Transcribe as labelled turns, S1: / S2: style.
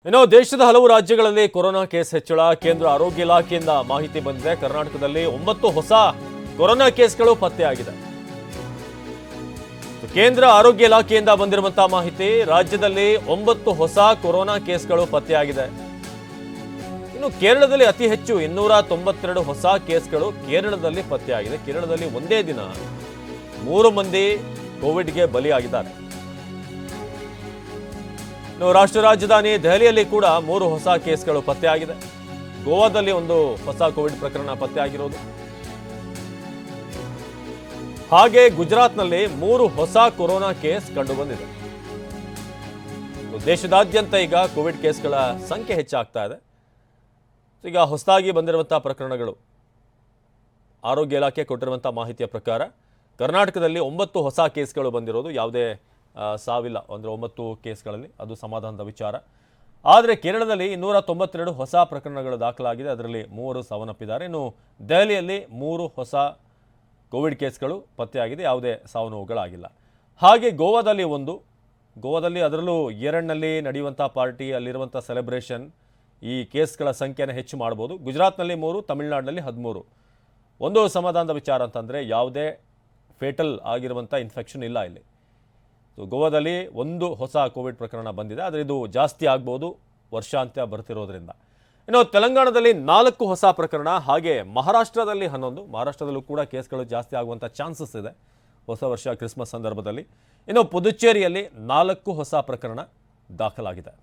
S1: ಇನ್ನು ದೇಶದ ಹಲವು ರಾಜ್ಯಗಳಲ್ಲಿ ಕೊರೋನಾ ಕೇಸ್ ಹೆಚ್ಚಳ ಕೇಂದ್ರ ಆರೋಗ್ಯ ಇಲಾಖೆಯಿಂದ ಮಾಹಿತಿ ಬಂದಿದೆ. ಕರ್ನಾಟಕದಲ್ಲಿ 9 ಹೊಸ ಕೊರೋನಾ ಕೇಸ್ಗಳು ಪತ್ತೆಯಾಗಿದೆ. ಕೇಂದ್ರ ಆರೋಗ್ಯ ಇಲಾಖೆಯಿಂದ ಬಂದಿರುವಂತಹ ಮಾಹಿತಿ, ರಾಜ್ಯದಲ್ಲಿ 9 ಹೊಸ ಕೊರೋನಾ ಕೇಸ್ಗಳು ಪತ್ತೆಯಾಗಿದೆ. ಇನ್ನು ಕೇರಳದಲ್ಲಿ ಅತಿ ಹೆಚ್ಚು 292 ಹೊಸ ಕೇಸ್ಗಳು ಕೇರಳದಲ್ಲಿ ಪತ್ತೆಯಾಗಿದೆ. ಕೇರಳದಲ್ಲಿ ಒಂದೇ ದಿನ 3 ಮಂದಿ ಕೋವಿಡ್ಗೆ ಬಲಿಯಾಗಿದ್ದಾರೆ. ರಾಷ್ಟ್ರ ರಾಜಧಾನಿ ದೆಹಲಿಯಲ್ಲಿ ಕೂಡ 3 ಹೊಸ ಕೇಸ್ಗಳು ಪತ್ತೆಯಾಗಿದೆ. ಗೋವಾದಲ್ಲಿ ಒಂದು ಹೊಸ ಕೋವಿಡ್ ಪ್ರಕರಣ ಪತ್ತೆಯಾಗಿರೋದು. ಹಾಗೆ ಗುಜರಾತ್ನಲ್ಲಿ 3 ಹೊಸ ಕೊರೋನಾ ಕೇಸ್ ಕಂಡುಬಂದಿದೆ. ದೇಶದಾದ್ಯಂತ ಈಗ ಕೋವಿಡ್ ಕೇಸ್ಗಳ ಸಂಖ್ಯೆ ಹೆಚ್ಚಾಗ್ತಾ ಇದೆ. ಈಗ ಹೊಸದಾಗಿ ಬಂದಿರುವಂತಹ ಪ್ರಕರಣಗಳು, ಆರೋಗ್ಯ ಇಲಾಖೆ ಕೊಟ್ಟಿರುವಂತಹ ಮಾಹಿತಿಯ ಪ್ರಕಾರ ಕರ್ನಾಟಕದಲ್ಲಿ 9 ಹೊಸ ಕೇಸ್ಗಳು ಬಂದಿರೋದು. ಯಾವುದೇ ಸಾವಿಲ್ಲ, ಅಂದರೆ 9 ಕೇಸ್ಗಳಲ್ಲಿ, ಅದು ಸಮಾಧಾನದ ವಿಚಾರ. ಆದರೆ ಕೇರಳದಲ್ಲಿ 292 ಹೊಸ ಪ್ರಕರಣಗಳು ದಾಖಲಾಗಿದೆ. ಅದರಲ್ಲಿ 3 ಸಾವನ್ನಪ್ಪಿದ್ದಾರೆ. ಇನ್ನು ದೆಹಲಿಯಲ್ಲಿ 3 ಹೊಸ ಕೋವಿಡ್ ಕೇಸ್ಗಳು ಪತ್ತೆಯಾಗಿದೆ. ಯಾವುದೇ ಸಾವು ನೋವುಗಳಾಗಿಲ್ಲ. ಹಾಗೆ ಗೋವಾದಲ್ಲಿ ಅದರಲ್ಲೂ ಏರಣ್ನಲ್ಲಿ ನಡೆಯುವಂಥ ಪಾರ್ಟಿ, ಅಲ್ಲಿರುವಂಥ ಸೆಲೆಬ್ರೇಷನ್ ಈ ಕೇಸ್ಗಳ ಸಂಖ್ಯೆಯನ್ನು ಹೆಚ್ಚು ಮಾಡ್ಬೋದು. ಗುಜರಾತ್ನಲ್ಲಿ 3, ತಮಿಳುನಾಡಿನಲ್ಲಿ 13. ಒಂದು ಸಮಾಧಾನದ ವಿಚಾರ ಅಂತಂದರೆ ಯಾವುದೇ ಫೇಟಲ್ ಆಗಿರುವಂಥ ಇನ್ಫೆಕ್ಷನ್ ಇಲ್ಲ ಇಲ್ಲಿ. ಗೋವಾದಲ್ಲಿ 1 ಹೊಸ ಕೋವಿಡ್ ಪ್ರಕರಣ ಬಂದಿದೆ, ಆದರೆ ಇದು ಜಾಸ್ತಿ ಆಗ್ಬೋದು ವರ್ಷಾಂತ್ಯ ಬರ್ತಿರೋದ್ರಿಂದ. ಇನ್ನು ತೆಲಂಗಾಣದಲ್ಲಿ 4 ಹೊಸ ಪ್ರಕರಣ, ಹಾಗೆ ಮಹಾರಾಷ್ಟ್ರದಲ್ಲಿ 11. ಮಹಾರಾಷ್ಟ್ರದಲ್ಲೂ ಕೂಡ ಕೇಸ್ಗಳು ಜಾಸ್ತಿ ಆಗುವಂಥ ಚಾನ್ಸಸ್ ಇದೆ ಹೊಸ ವರ್ಷ ಕ್ರಿಸ್ಮಸ್ ಸಂದರ್ಭದಲ್ಲಿ. ಇನ್ನು ಪುದುಚೇರಿಯಲ್ಲಿ 4 ಹೊಸ ಪ್ರಕರಣ ದಾಖಲಾಗಿದೆ.